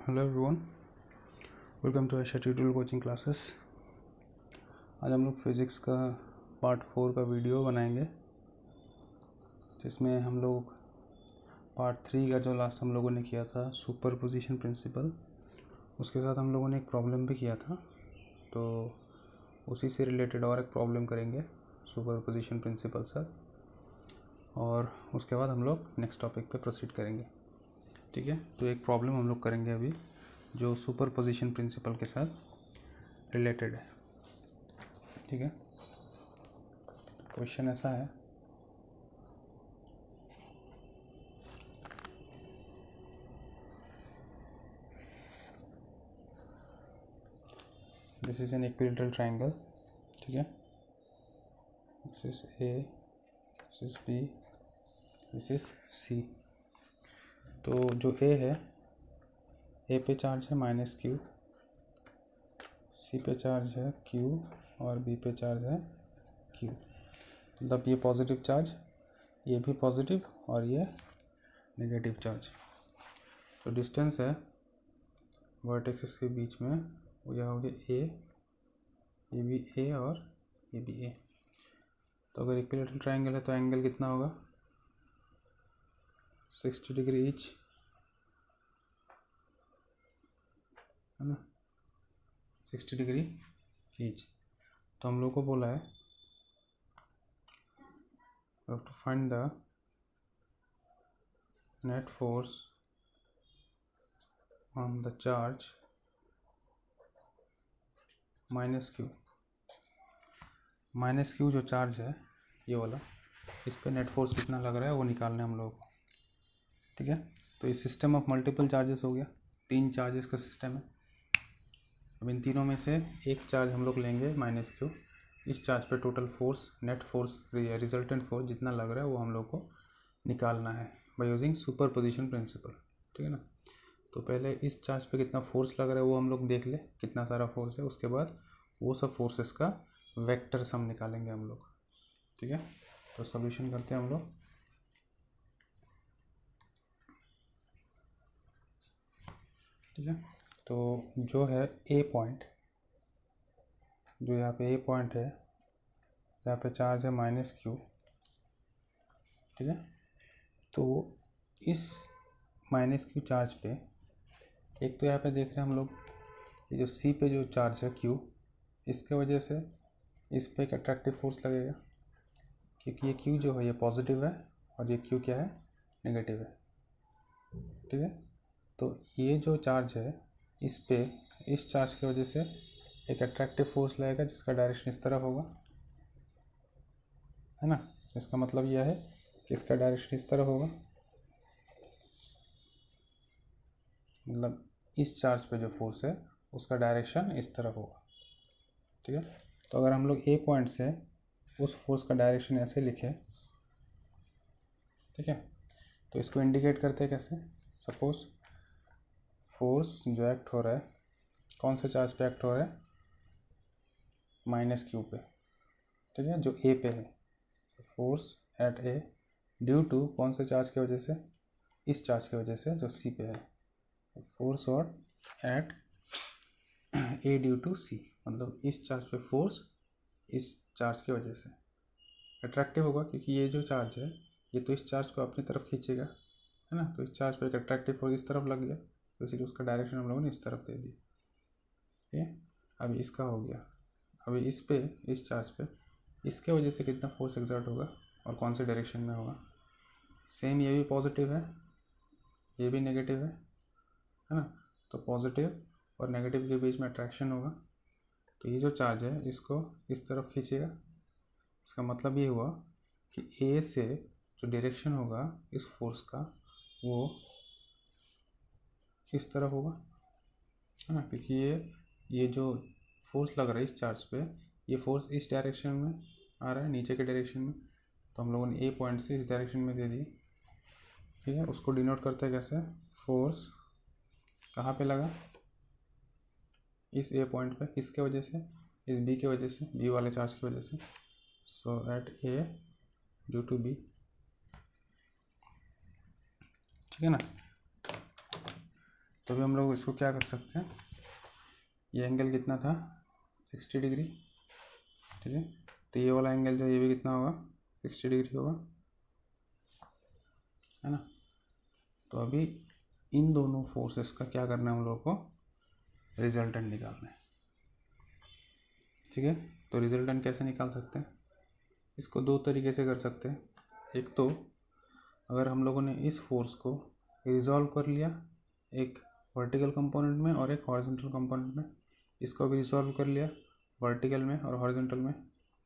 Hello everyone, welcome to Esha tutorial coaching classes. आज हम लोग फिज़िक्स का पार्ट 4 का वीडियो बनाएंगे, जिसमें हम लोग पार्ट 3 का जो लास्ट हम लोगों ने किया था सुपरपोजिशन प्रिंसिपल, उसके साथ हम लोगों ने एक प्रॉब्लम भी किया था। तो उसी से रिलेटेड और एक प्रॉब्लम करेंगे सुपरपोजिशन प्रिंसिपल से, और उसके बाद हम लोग नेक्स्ट टॉपिक पे प्रोसीड करेंगे। ठीक है, तो एक प्रॉब्लम हम लोग करेंगे अभी जो सुपरपोजिशन प्रिंसिपल के साथ रिलेटेड है। ठीक है, क्वेश्चन ऐसा है, this is an equilateral triangle. ठीक है, this is A, this is B, this is C. तो जो ए है, ए पे चार्ज है -q, सी पे चार्ज है q और बी पे चार्ज है q। मतलब ये पॉजिटिव चार्ज, ये भी पॉजिटिव और ये नेगेटिव चार्ज। तो डिस्टेंस है वर्टेक्सेस के बीच में, वो यह हो गया ए, ये भी ए और ये भी ए। तो अगर इक्विलेटरल ट्राइंगल है तो एंगल कितना होगा, 60 डिग्री ईच, है ना, 60 डिग्री ईच। तो हम लोग को बोला है to find the net force on the charge -q जो चार्ज है ये वाला, इस पे नेट फोर्स कितना लग रहा है वो निकालना है हम लोगों को। ठीक है, तो ये सिस्टम ऑफ मल्टीपल चार्जेस हो गया, 3 चार्जेस का सिस्टम है। अब इन तीनों में से एक चार्ज हम लोग लेंगे -q। इस चार्ज पे total force, net force, resultant force जितना लग रहा है वो हम लोग को निकालना है बाय यूजिंग सुपरपोजिशन प्रिंसिपल। ठीक है ना, तो पहले इस चार्ज पे कितना फोर्स लग रहा है वो हम लोग देख ले, कितना सारा फोर्स है। उसके बाद वो सब फोर्सेस का वेक्टर सम निकालेंगे हम लोग। ठीक है, तो सॉल्यूशन करते हैं हम लोग। ठीक है, तो जो है ए पॉइंट, जो यहाँ पे ए पॉइंट है, यहाँ पे चार्ज है -q। ठीक है, तो इस -q चार्ज पे एक तो यहाँ पे देख रहे हैं हम लोग, ये जो सी पे जो चार्ज है q, इसके वजह से इस पे एक अट्रैक्टिव फोर्स लगेगा, क्योंकि ये q जो है ये पॉजिटिव है और ये q क्या है, नेगेटिव है। ठीक है, तो ये जो चार्ज है इस पे, इस चार्ज की वजह से एक अट्रैक्टिव फोर्स लगेगा जिसका डायरेक्शन इस तरफ होगा, है ना। इसका मतलब यह है कि इसका डायरेक्शन इस तरफ होगा, मतलब इस चार्ज पे जो फोर्स है उसका डायरेक्शन इस तरफ होगा। ठीक है, तो अगर हम लोग ए पॉइंट से उस फोर्स का डायरेक्शन ऐसे लिखें, ठीक है, तो इसको इंडिकेट करते हैं कैसे। सपोज फोर्स जो एक्ट हो रहा है, कौन से चार्ज पे एक्ट हो रहा है, -q पे। ठीक है, जो ए पे है, force at A due to कौन से चार्ज की वजह से, इस चार्ज की वजह से जो सी पे है। फोर्स और एट ए ड्यू टू सी, मतलब इस चार्ज पे फोर्स इस चार्ज की वजह से अट्रैक्टिव होगा, क्योंकि ये जो चार्ज है ये तो इस चार्ज को अपनी तरफ खींचेगा, है ना। तो इस चार्ज पे एक अट्रैक्टिव फोर्स इस तरफ लग गया, तो इसीलिए उसका डायरेक्शन हम लोगों ने इस तरफ दे दिया। ठीक है, अभी इसका हो गया। अभी इस पे, इस चार्ज पे इसके वजह से कितना फोर्स एक्सर्ट होगा और कौन से डायरेक्शन में होगा। सेम ये भी पॉजिटिव है, ये भी नेगेटिव है ना, तो पॉजिटिव और नेगेटिव के बीच में अट्रैक्शन होगा। तो ये जो चार्ज है इसको इस तरफ खींचेगा। इसका मतलब ये हुआ कि ए से जो डायरेक्शन होगा इस फोर्स का वो इस तरफ होगा, है ना, क्योंकि ये जो फोर्स लग रहा है इस चार्ज पे, ये फोर्स इस डायरेक्शन में आ रहा है, नीचे के डायरेक्शन में। तो हम लोगों ने ए पॉइंट से इस डायरेक्शन में दे दी। ठीक है, उसको डिनोट करते हैं कैसे, फोर्स कहाँ पे लगा, इस ए पॉइंट पे, किसके वजह से, इस बी के वजह से, बी वाले चार्ज की वजह से। So at A due to B. ठीक है ना, तो अभी हम लोग इसको क्या कर सकते हैं, ये एंगल कितना था 60 डिग्री, ठीक है। तो ये वाला एंगल जो ये भी कितना होगा 60 डिग्री होगा, है ना। तो अभी इन दोनों फोर्सेस का क्या करना है हम लोग को, रिजल्टेंट निकालना है, ठीक है। तो रिजल्टेंट कैसे निकाल सकते हैं, इसको दो तरीके से कर सकते हैं। एक तो अगर हम लोगों ने इस फोर्स को रिजॉल्व कर लिया एक वर्टिकल कंपोनेंट में और एक हॉरिजॉन्टल कंपोनेंट में, इसको भी रिजॉल्व कर लिया वर्टिकल में और हॉरिजॉन्टल में,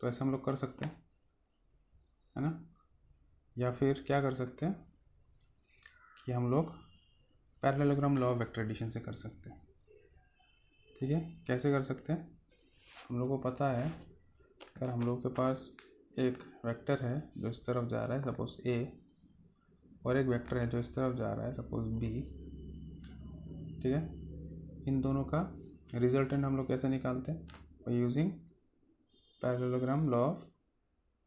तो ऐसे हम लोग कर सकते हैं, है ना। या फिर क्या कर सकते हैं कि हम लोग parallelogram law of vector addition से कर सकते हैं, ठीक है। कैसे कर सकते हैं, हम लोग को पता है अगर हम लोग के पास एक वेक्टर है जो इस तरफ जा रहा है सपोज ए, और एक वेक्टर है जो इस तरफ जा रहा है सपोज बी, ठीक है। इन दोनों का रिजल्टेंट हम लोग कैसे निकालते हैं, by using parallelogram law of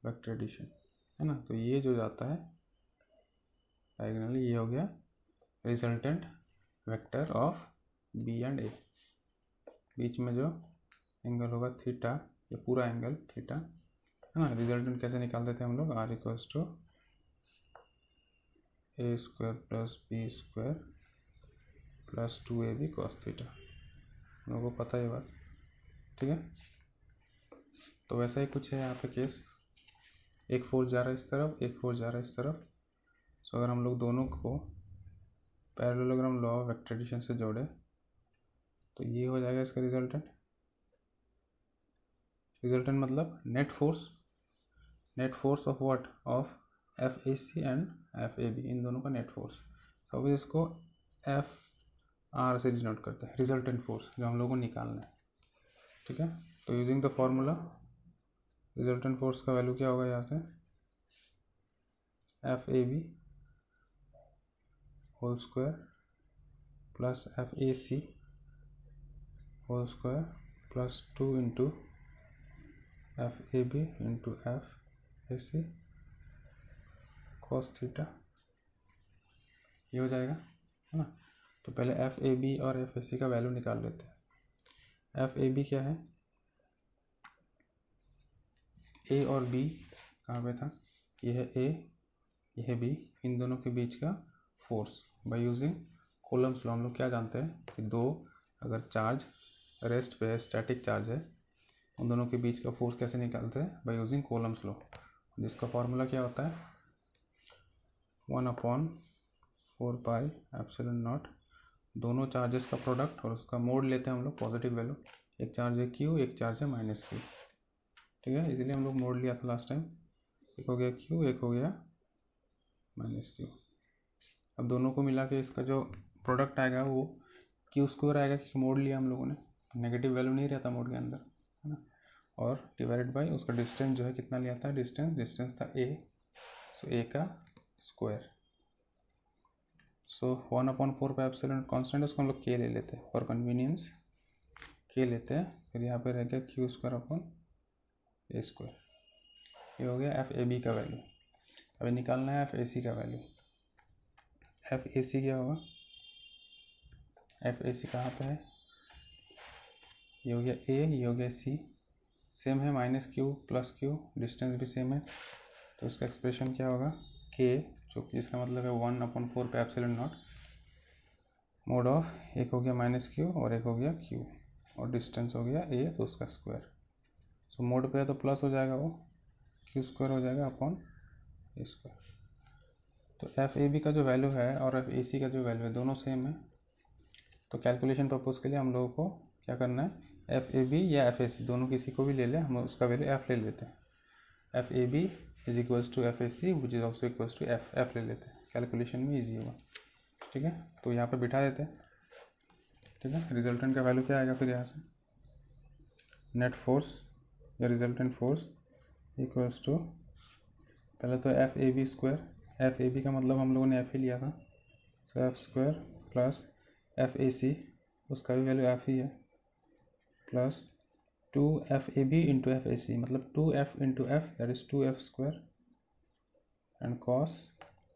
vector addition, है ना। तो ये जो जाता है डायगोनली, ये हो गया resultant vector of B and A, बीच में जो एंगल होगा थीटा, ये पूरा एंगल थीटा, है ना। रिजल्टेंट कैसे निकालते थे हम लोग, R equals to A square plus B square plus 2ab cos theta, हम लोगों को पता है ये बात, ठीक है। तो वैसा ही कुछ है यहाँ पे केस, एक फोर्स जा रहा है इस तरफ, एक फोर्स जा रहा है इस तरफ। सो अगर हम लोग दोनों को parallelogram law of vector addition से जोड़े तो ये हो जाएगा इसका रिजल्टेंट। रिजल्टेंट मतलब net force of what, of F A C and F A B, इन दोनों का नेट फोर्स। तो अभी इसको एफ आर से डिनोट करते हैं, रिजल्टेंट फोर्स जो हम लोगों को निकालना है, ठीक है। तो using the formula resultant force का वैल्यू क्या होगा यहाँ से, F A B whole square plus F A C whole square plus 2 into F A B into F A C cos theta, ये हो जाएगा, है ना। तो पहले एफ ए बी और एफ ए सी का वैल्यू निकाल लेते हैं। एफ ए बी क्या है, ए और बी कहाँ पे था, ये है ए, ये है बी, इन दोनों के बीच का force by using Coulomb's law. हम लोग क्या जानते हैं कि दो अगर चार्ज रेस्ट पे है, स्टैटिक चार्ज है, उन दोनों के बीच का फोर्स कैसे निकालते हैं, बाय यूजिंग कूलम्ब्स लॉ, जिसका फॉर्मूला क्या होता है 1/4 पाई एप्सिलॉन नॉट, दोनों चार्जेस का प्रोडक्ट और उसका मोड लेते हैं हम लोग पॉजिटिव वैल्यू, एक चार्ज है क्यू, एक चार्ज है माइनस क्यू, ठीक है। इसलिए हम लोग मोड लिया था लास्ट टाइम, एक हो गया क्यू, एक हो गया माइनस क्यू। अब दोनों को मिला के इसका जो प्रोडक्ट आएगा वो क्यू स्क्वायर आएगा, क्योंकि मोड लिया हम लोगों ने, नेगेटिव वैल्यू नहीं रहता मोड के अंदर, है ना। और डिवाइडेड बाई उसका डिस्टेंस जो है कितना लिया था, डिस्टेंस था ए, सो ए का स्क्वायर। सो 1/4 पाई एप्सिलॉन कांस्टेंट, उसको हम लोग के ले लेते हैं फॉर कन्वीनियंस, के लेते हैं, फिर यहाँ पे रह गया क्यू स्क्वायर अपॉन ए स्क्वायर, ये हो गया एफ ए बी का वैल्यू। अभी निकालना है एफ ए सी का वैल्यू। एफ ए सी क्या होगा, एफ ए सी कहाँ पे है, ये हो गया ए, ये हो गया सी, सेम है minus Q plus Q, distance भी सेम है, तो इसका एक्सप्रेशन क्या होगा के, जो कि इसका मतलब है 1/4 पे एप्सिलॉन नॉट मोड ऑफ, एक हो गया माइनस क्यू और एक हो गया क्यू, और डिस्टेंस हो गया ए, तो उसका स्क्वायर। सो मोड पे है तो प्लस हो जाएगा, वो क्यू स्क्वायर हो जाएगा अपॉन ए स्क्वायर। तो एफ ए बी का जो वैल्यू है और एफ ए सी का जो वैल्यू है दोनों सेम है, तो कैलकुलेशन पर्पज़ के लिए हम लोगों को क्या करना है, एफ ए बी या एफ ए सी दोनों किसी को भी ले लें, हम उसका वैल्यू एफ ले लेते हैं। F A B is equals to F A C which is also equals to F ले लेते हैं, कैलकुलेशन में ईजी होगा, ठीक है। तो यहाँ पर बिठा देते हैं, ठीक है। रिजल्टेंट का वैल्यू क्या आएगा फिर यहाँ से, नेट फोर्स या रिजल्टेंट फोर्स इक्वल्स टू, पहले तो F A B square, F A B का मतलब हम लोगों ने एफ ही लिया था, तो F square plus F A C, उसका भी वैल्यू एफ ही है, plus 2 F A B into F A C, मतलब 2f into F, that is 2f square and cos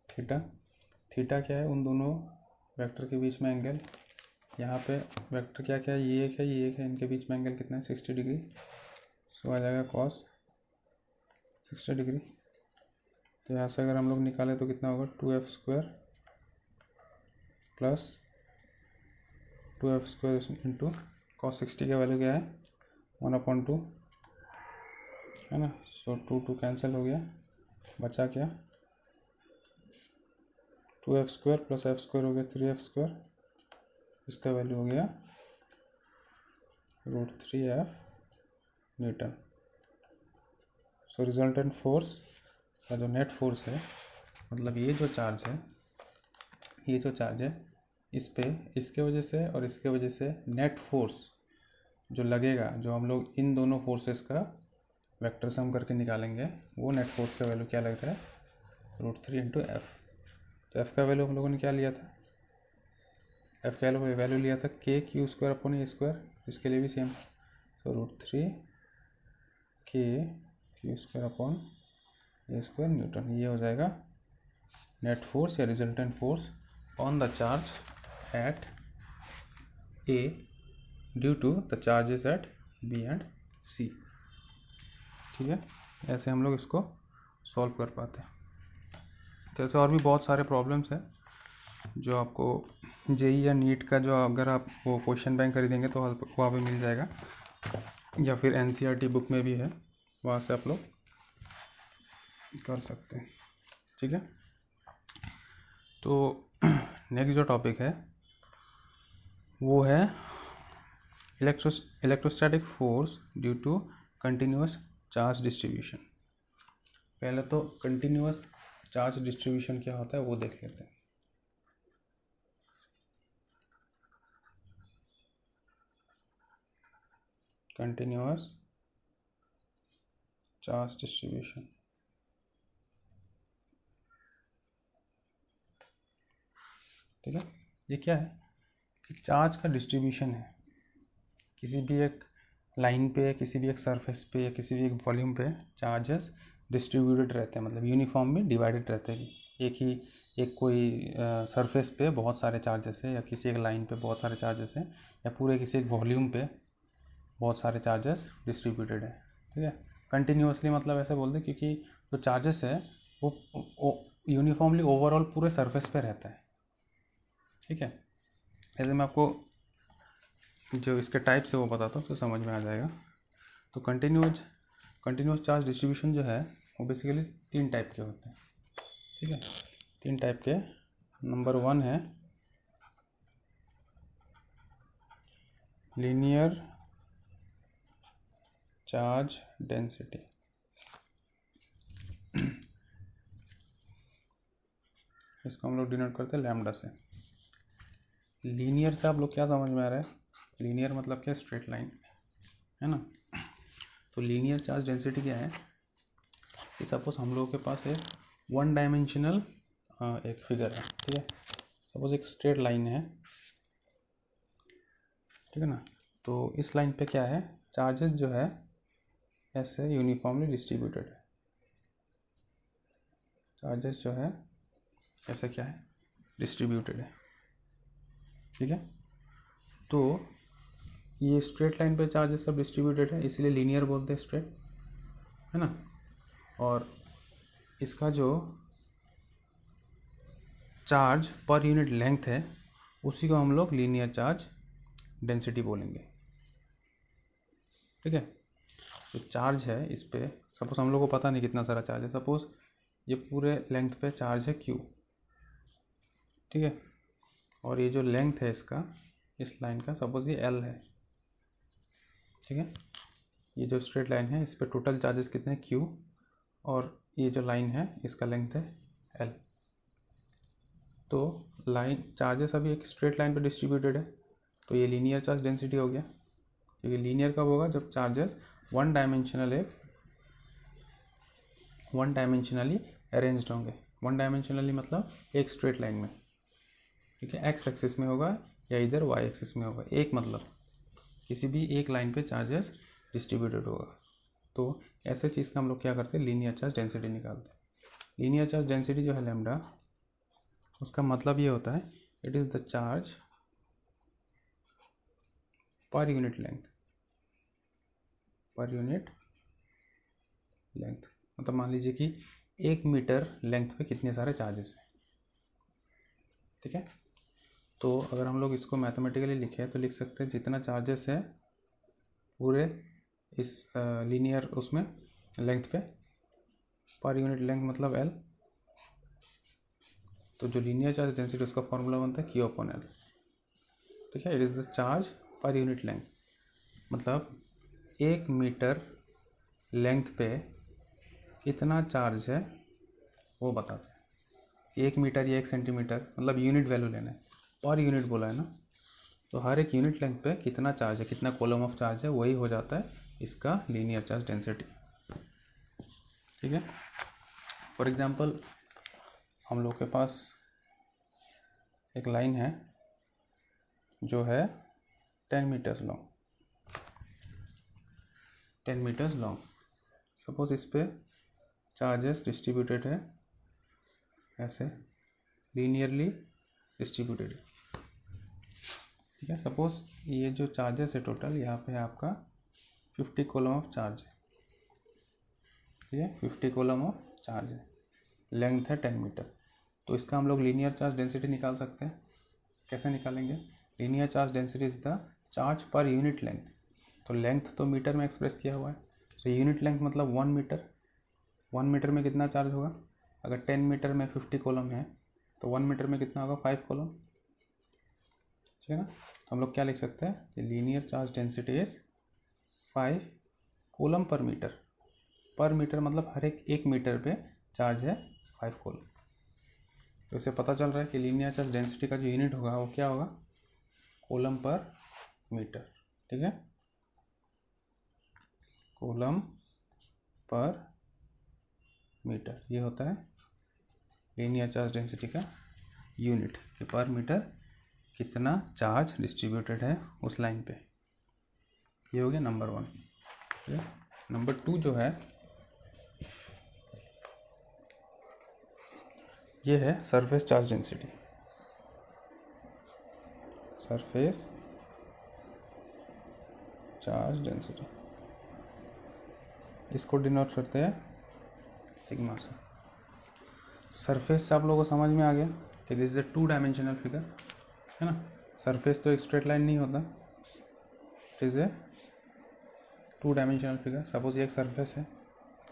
theta. Theta क्या है, उन दोनों वेक्टर के बीच में एंगल, यहाँ पे वेक्टर क्या क्या है, ये एक है, ये एक है, इनके बीच में एंगल कितना है 60 डिग्री। सो आ जाएगा cos 60 डिग्री। तो यहाँ से अगर हम लोग निकालें तो कितना होगा 2f² plus 2f² into cos 60 का वैल्यू क्या है 1/2 है ना। सो 2 कैंसिल हो गया, बचा क्या 2f² प्लस f² हो गया 3f², इसका वैल्यू हो गया √3f Newton. So resultant force का जो नेट फोर्स है, मतलब ये जो चार्ज है, ये जो चार्ज है इस पे, इसके वजह से और इसके वजह से नेट फोर्स जो लगेगा, जो हम लोग इन दोनों फोर्सेस का वेक्टर सम करके निकालेंगे, वो नेट फोर्स का वैल्यू क्या लग रहा है √3 इंटू एफ। तो एफ का वैल्यू हम लोगों ने क्या लिया था, एफ का वैल्यू लिया था k² इसके लिए भी सेम, तो √3 k² न्यूटन। ये हो जाएगा नेट फोर्स या resultant force on the charge at A due to the charges at B and C। ठीक है, ऐसे हम लोग इसको सॉल्व कर पाते हैं। तो ऐसे और भी बहुत सारे प्रॉब्लम्स हैं जो आपको जेई या नीट का, जो अगर आप वो क्वेश्चन बैंक खरीदेंगे तो वहाँ पे मिल जाएगा, या फिर एनसीईआरटी बुक में भी है, वहाँ से आप लोग कर सकते हैं। ठीक है, तो नेक्स्ट जो टॉपिक है वो है electrostatic force due to continuous charge distribution. पहले तो कंटिन्यूअस चार्ज डिस्ट्रीब्यूशन क्या होता है वो देख लेते हैं। कंटिन्यूअस चार्ज डिस्ट्रीब्यूशन, ठीक है, ये क्या है कि चार्ज का डिस्ट्रीब्यूशन है, किसी भी एक लाइन पे, किसी भी एक सरफेस पे या किसी भी एक वॉल्यूम पे चार्जेस डिस्ट्रीब्यूटेड रहते हैं, मतलब यूनिफॉर्मली डिवाइडेड रहते हैं। एक कोई सरफेस पे बहुत सारे चार्जेस है, या किसी एक लाइन पे बहुत सारे चार्जेस हैं, या पूरे किसी एक वॉल्यूम पे बहुत सारे चार्जेस डिस्ट्रीब्यूटेड है। ठीक है, कंटिन्यूसली मतलब ऐसे बोलते हैं क्योंकि जो चार्जेस है वो यूनिफॉर्मली ओवरऑल पूरे सरफेस पे रहता है। ठीक है, ऐसे मैं आपको जो इसके टाइप्स है वो बताता हूँ तो समझ में आ जाएगा। तो कंटिन्यूस चार्ज डिस्ट्रीब्यूशन जो है वो बेसिकली 3 टाइप के होते हैं। ठीक है, 3 टाइप के। नंबर 1 है लीनियर चार्ज डेंसिटी। इसको हम लोग डिनोट करते हैं लैम्डा से। लीनियर से आप लोग क्या समझ में आ रहा है, लीनियर मतलब क्या, स्ट्रेट लाइन है ना। तो लीनियर चार्ज डेंसिटी क्या है कि सपोज हम लोगों के पास है 1 डायमेंशनल एक फिगर है। ठीक है, सपोज एक स्ट्रेट लाइन है, ठीक है ना। तो इस लाइन पे क्या है, चार्जेस जो है ऐसे यूनिफॉर्मली डिस्ट्रीब्यूटेड है। चार्जेस जो है ऐसे क्या है, डिस्ट्रीब्यूटेड है। ठीक है, तो ये स्ट्रेट लाइन पे चार्जेस सब डिस्ट्रीब्यूटेड है, इसलिए लीनियर बोलते हैं, स्ट्रेट है ना। और इसका जो चार्ज पर यूनिट लेंथ है उसी को हम लोग लीनियर चार्ज डेंसिटी बोलेंगे। ठीक है, तो चार्ज है इस पे, सपोज हम लोग को पता नहीं कितना सारा चार्ज है, सपोज ये पूरे लेंथ पे चार्ज है Q। ठीक है, और ये जो लेंथ है इसका, इस लाइन का, सपोज ये L है। ठीक है, ये जो स्ट्रेट लाइन है इस पे टोटल चार्जेस कितने हैं Q, और ये जो लाइन है इसका लेंथ है L। तो लाइन चार्जेस अभी एक स्ट्रेट लाइन पे डिस्ट्रीब्यूटेड है, तो ये लीनियर चार्ज डेंसिटी हो गया। क्योंकि लीनियर कब होगा, जब चार्जेस वन डायमेंशनली अरेंज्ड होंगे। वन डायमेंशनली मतलब एक स्ट्रेट लाइन में। ठीक है, एक्स एक्सिस में होगा या इधर वाई एक्सिस में होगा, एक मतलब किसी भी एक लाइन पे चार्जेस डिस्ट्रीब्यूटेड होगा। तो ऐसे चीज़ का हम लोग क्या करते हैं, लीनियर चार्ज डेंसिटी निकालते हैं। लीनियर चार्ज डेंसिटी जो है लैम्डा, उसका मतलब ये होता है it is the charge per unit length, per unit length मतलब मान लीजिए कि 1 मीटर लेंथ पे कितने सारे चार्जेस हैं, ठीक है। तो अगर हम लोग इसको मैथमेटिकली लिखें तो लिख सकते हैं जितना चार्जेस है पूरे इस लीनियर उसमें लेंथ पे, पर यूनिट लेंथ मतलब L, तो जो लीनियर चार्ज डेंसिटी उसका फॉर्मूला बनता है Q/L, ठीक है। It is the charge per unit length, मतलब 1 मीटर लेंथ पे कितना चार्ज है वो बताते हैं। 1 मीटर या 1 सेंटीमीटर मतलब यूनिट वैल्यू लेना है, पर यूनिट बोला है ना, तो हर एक यूनिट लेंथ पे कितना चार्ज है, कितना कॉलम ऑफ चार्ज है, वही हो जाता है इसका लीनियर चार्ज डेंसिटी, ठीक है। फॉर एग्जांपल हम लोग के पास एक लाइन है जो है 10 meters long, 10 meters long. Suppose इस पे चार्जेस डिस्ट्रीब्यूटेड है ऐसे लीनियरली डिस्ट्रीब्यूटेड, ठीक है। सपोज ये जो चार्जेस है टोटल यहाँ पे है आपका 50 कॉलम ऑफ चार्ज है, ठीक है, 50 कॉलम ऑफ चार्ज है, लेंथ है 10 मीटर। तो इसका हम लोग लीनियर चार्ज डेंसिटी निकाल सकते हैं। कैसे निकालेंगे? Linear charge density is the charge per unit length, तो लेंथ तो मीटर में एक्सप्रेस किया हुआ है, तो यूनिट लेंथ मतलब 1 मीटर, 1 मीटर में कितना चार्ज होगा? अगर 10 मीटर में 50 कॉलम है तो 1 मीटर में कितना होगा? 5 कॉलम, ठीक है ना। तो हम लोग क्या लिख सकते हैं कि linear charge density is 5 column पर मीटर मतलब हर एक मीटर पे चार्ज है 5 कॉलम। तो इससे पता चल रहा है कि लीनियर चार्ज डेंसिटी का जो यूनिट होगा वो क्या होगा? कॉलम पर मीटर, ठीक है, कॉलम पर मीटर, ये होता है लीनियर चार्ज डेंसिटी का यूनिट, कि पर मीटर कितना चार्ज डिस्ट्रीब्यूटेड है उस लाइन पे। ये हो गया नंबर 1, ठीक है। नंबर 2 जो है ये है surface charge density, surface charge density, इसको डिनोट करते हैं सिग्मा से। सरफेस से आप लोगों को समझ में आ गया कि this is a 2 dimensional figure, है ना। सरफेस तो एक स्ट्रेट लाइन नहीं होता, it is a 2 dimensional figure. Suppose ये एक सरफेस है,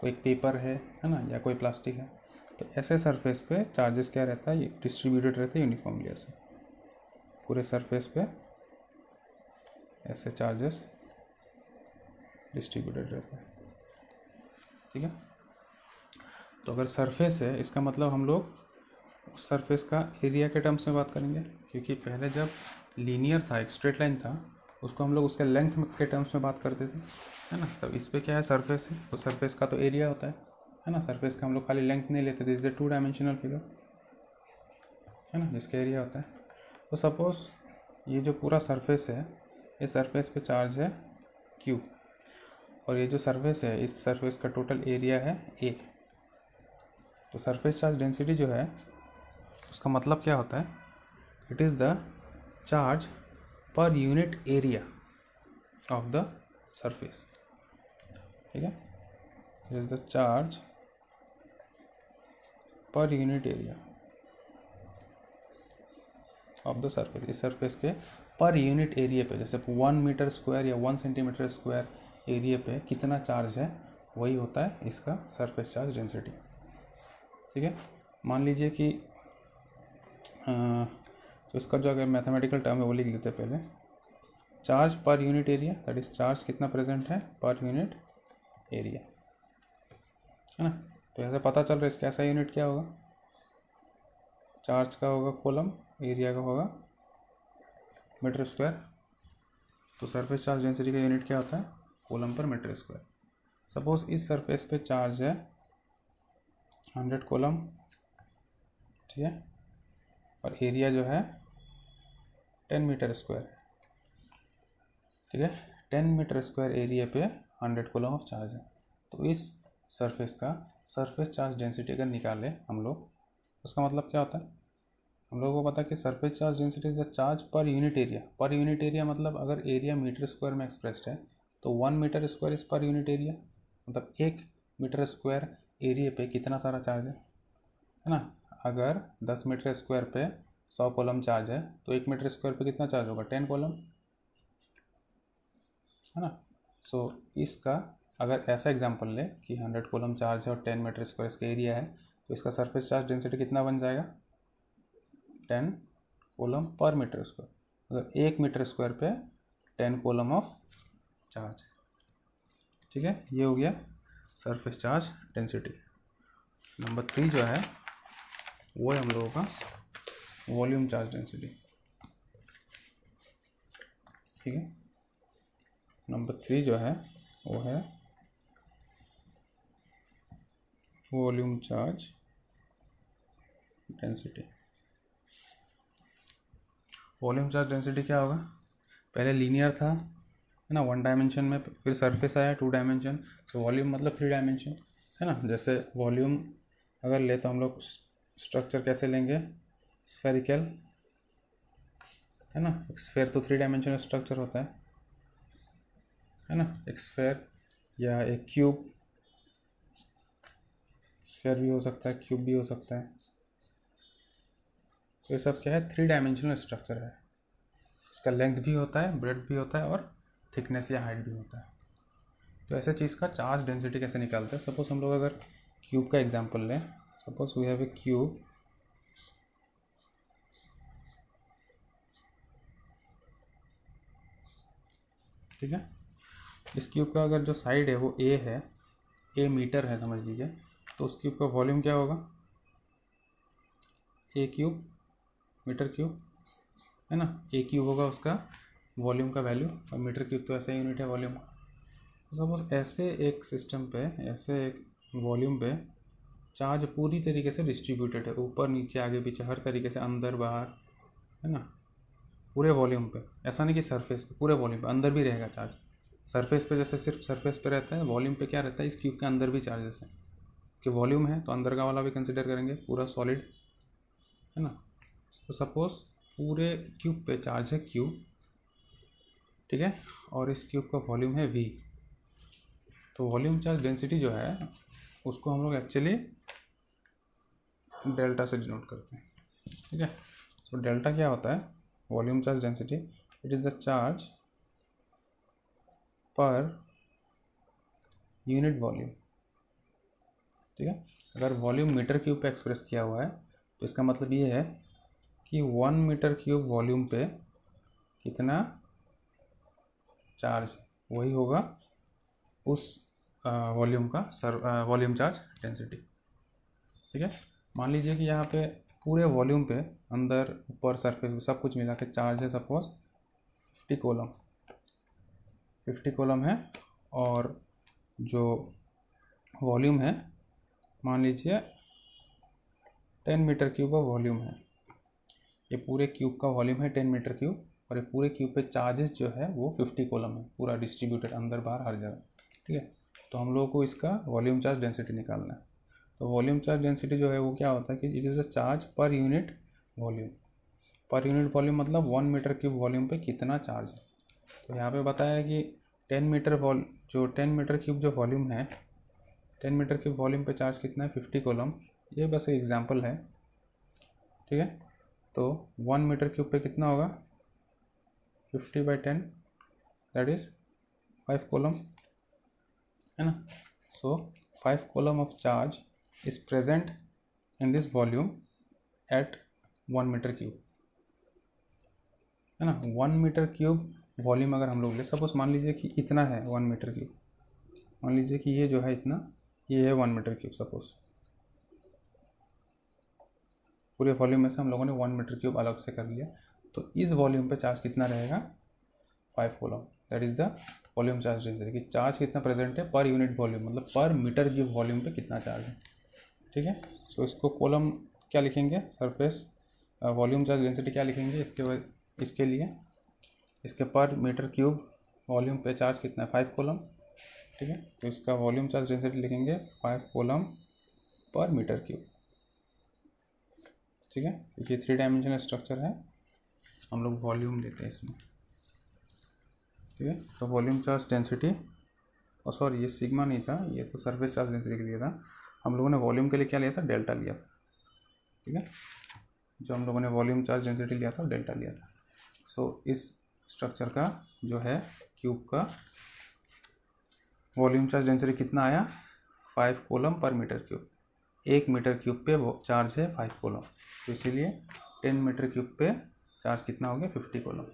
कोई पेपर है ना, या कोई प्लास्टिक है, तो ऐसे सरफेस पे चार्जेस क्या रहता है? ये डिस्ट्रीब्यूटेड रहते हैं यूनिफॉर्मली ऐसे पूरे सरफेस पे, ऐसे चार्जेस डिस्ट्रीब्यूटेड रहते हैं, ठीक है। तो अगर सरफेस है इसका मतलब हम लोग उस सरफेस का एरिया के टर्म्स में बात करेंगे, क्योंकि पहले जब लीनियर था, एक स्ट्रेट लाइन था, उसको हम लोग उसके लेंथ के टर्म्स में बात करते थे, है ना। तब इस पे क्या है? सरफेस है, तो सरफेस का तो एरिया होता है ना। सरफेस का हम लोग खाली लेंथ नहीं लेते थे, इज ए 2 डायमेंशनल फिगर, है ना, जिसका एरिया होता है। तो सपोज ये जो पूरा सरफेस है, इस सरफेस पे चार्ज है Q, और ये जो सरफेस है इस सरफेस का टोटल एरिया है A। तो सरफेस चार्ज डेंसिटी जो है उसका मतलब क्या होता है? It is the charge per unit area of the surface, ठीक है। It is the charge per unit area of the surface, इस सरफेस के पर यूनिट एरिया पे, जैसे 1 मीटर स्क्वायर या 1 सेंटीमीटर स्क्वायर एरिया पे कितना चार्ज है, वही होता है इसका सरफेस चार्ज डेंसिटी, ठीक है। मान लीजिए कि तो इसका जो अगर मैथमेटिकल टर्म है वो लिख लेते हैं पहले, charge per unit area, that is charge कितना प्रेजेंट है पर यूनिट एरिया, है ना। तो ऐसे पता चल रहा है इसका ऐसा यूनिट क्या होगा? चार्ज का होगा कॉलम, एरिया का होगा मीटर स्क्वायर। तो सरफेस चार्ज डेंसिटी का यूनिट क्या होता है? कॉलम पर मीटर स्क्वायर। सपोज इस सरफेस पे चार्ज है 100 कॉलम, ठीक है, और एरिया जो है 10 मीटर स्क्वायर, ठीक है। 10 मीटर स्क्वायर एरिया पे 100 कूलम ऑफ चार्ज है। तो इस सरफेस का सरफेस चार्ज डेंसिटी अगर निकाले हम लोग, उसका मतलब क्या होता है? हम लोगों को पता है कि surface charge density is the charge per unit area. Per unit area मतलब अगर एरिया मीटर स्क्वायर में एक्सप्रेस्ड है तो 1 meter square is per unit area, मतलब 1 मीटर स्क्वायर एरिया पे कितना सारा चार्ज है ना। अगर 10 मीटर स्क्वायर पे 100 कॉलम चार्ज है तो 1 मीटर स्क्वायर पे कितना चार्ज होगा, 10 कॉलम, है ना। सो इसका अगर ऐसा एग्जांपल ले कि 100 कॉलम चार्ज है और 10 मीटर स्क्वायर इसका एरिया है तो इसका सरफेस चार्ज डेंसिटी कितना बन जाएगा, 10 कॉलम पर मीटर स्क्वायर, मतलब 1 मीटर स्क्वायर पे 10 कॉलम ऑफ चार्ज। ठीक है, ये हो गया सरफेस चार्ज डेंसिटी। नंबर 3 जो है वो है हम लोगों का वॉल्यूम चार्ज डेंसिटी। ठीक है, नंबर 3 जो है वो है volume charge density. Volume charge density क्या होगा, पहले लीनियर था, है ना, 1 डायमेंशन में, फिर सरफेस आया 2 डायमेंशन, सो वॉल्यूम मतलब 3 डायमेंशन, है ना। जैसे वॉल्यूम अगर ले तो हम लोग स्ट्रक्चर कैसे लेंगे, स्फेरिकल, है ना। एक स्फेयर तो 3 डायमेंशनल स्ट्रक्चर होता है ना, एक स्फेयर या एक क्यूब, स्फेयर भी हो सकता है, क्यूब भी हो सकता है। तो ये सब क्या है, 3 डायमेंशनल स्ट्रक्चर है। इसका लेंथ भी होता है, ब्रेड्थ भी होता है और थिकनेस या हाइट भी होता है। तो ऐसे चीज़ का चार्ज डेंसिटी कैसे निकालते हैं, सपोज हम लोग अगर क्यूब का एग्जांपल लें, suppose we have a cube, ठीक है। इस क्यूब का अगर जो साइड है वो ए है, ए मीटर है समझ लीजिए, तो उस क्यूब का वॉल्यूम क्या होगा, ए क्यूब मीटर क्यूब, है ना। ए क्यूब होगा उसका वॉल्यूम का वैल्यू, और मीटर क्यूब तो ऐसे यूनिट है वॉल्यूम का। तो सपोज ऐसे एक सिस्टम पे, ऐसे एक वॉल्यूम पे चार्ज पूरी तरीके से डिस्ट्रीब्यूटेड है, ऊपर नीचे आगे पीछे हर तरीके से, अंदर बाहर, है ना, पूरे वॉल्यूम पे। ऐसा नहीं कि सरफेस पे, पूरे वॉल्यूम पे, अंदर भी रहेगा चार्ज। सरफेस पे जैसे सिर्फ सरफेस पे रहता है, वॉल्यूम पे क्या रहता है, इस क्यूब के अंदर भी चार्जेस है कि वॉल्यूम है तो अंदर का वाला भी कंसिडर करेंगे, पूरा सॉलिड, है ना। तो सपोज पूरे क्यूब पे चार्ज है Q, ठीक है, और इस क्यूब का वॉल्यूम है V। तो वॉल्यूम चार्ज डेंसिटी जो है उसको हम लोग एक्चुअली डेल्टा से डिनोट करते हैं। ठीक है, तो डेल्टा क्या होता है, volume charge density, it is the charge per unit volume. ठीक है, अगर वॉल्यूम मीटर क्यूब पे एक्सप्रेस किया हुआ है तो इसका मतलब ये है कि 1 मीटर क्यूब वॉल्यूम पे कितना चार्ज, वही होगा उस वॉल्यूम का वॉल्यूम चार्ज डेंसिटी। ठीक है, मान लीजिए कि यहाँ पे पूरे वॉल्यूम पे अंदर ऊपर सरफेस सब कुछ मिला के चार्ज है सपोज 50 कॉलम, 50 कॉलम है, और जो वॉल्यूम है मान लीजिए 10 मीटर क्यूब का वॉल्यूम है। ये पूरे क्यूब का वॉल्यूम है 10 मीटर क्यूब, और ये पूरे क्यूब पे चार्जेस जो है वो 50 कॉलम है, पूरा डिस्ट्रीब्यूटेड अंदर बाहर हर जगह। ठीक है, तो हम लोगों को इसका वॉल्यूम चार्ज डेंसिटी निकालना है। तो वॉल्यूम चार्ज डेंसिटी जो है वो क्या होता है कि it is the charge per unit volume. Per unit volume मतलब 1 मीटर क्यूब वॉल्यूम पे कितना चार्ज है। तो यहाँ पे बताया कि 10 मीटर क्यूब जो वॉल्यूम है, 10 मीटर क्यूब वॉल्यूम पे चार्ज कितना है, 50 कॉलम। ये बस एक एग्जाम्पल है। ठीक है, तो 1 मीटर क्यूब पे कितना होगा, 50/10, दैट इज़ 5 कॉलम, है ना। सो 5 coulomb of charge is present in this volume at 1 meter cube, है ना। 1 मीटर क्यूब वॉल्यूम अगर हम लोग ले, सपोज मान लीजिए कि इतना है 1 मीटर क्यूब, मान लीजिए कि ये जो है इतना, ये है 1 मीटर क्यूब, सपोज पूरे वॉल्यूम में से हम लोगों ने 1 मीटर क्यूब अलग से कर लिया, तो इस वॉल्यूम पे चार्ज कितना रहेगा, 5 column, that is the volume charge density, कि चार्ज कितना प्रेजेंट है पर यूनिट वॉल्यूम, मतलब पर मीटर क्यूब वॉल्यूम पे कितना चार्ज है। ठीक है, सो इसको कॉलम क्या लिखेंगे, सरफेस वॉल्यूम चार्ज डेंसिटी क्या लिखेंगे इसके लिए, इसके पर मीटर क्यूब वॉल्यूम पे चार्ज कितना है, 5 कॉलम। ठीक है, तो इसका वॉल्यूम चार्ज डेंसिटी लिखेंगे 5 कॉलम पर मीटर क्यूब। ठीक है, ये 3 डायमेंशनल स्ट्रक्चर है, हम लोग वॉल्यूम लेते हैं इसमें, ठीक है। तो वॉल्यूम चार्ज डेंसिटी, और सॉरी ये सिग्मा नहीं था, ये तो सरफेस चार्ज डेंसिटी के लिए था, हम लोगों ने वॉल्यूम के लिए क्या लिया था, डेल्टा लिया था, ठीक है। जो हम लोगों ने वॉल्यूम चार्ज डेंसिटी लिया था डेल्टा लिया था। सो इस स्ट्रक्चर का जो है क्यूब का वॉल्यूम चार्ज डेंसिटी कितना आया, 5 coulomb per metre cube. 1 meter cube पे वो चार्ज है 5 कूलम, तो इसीलिए 10 मीटर क्यूब पे चार्ज कितना हो गया, 50 कूलम।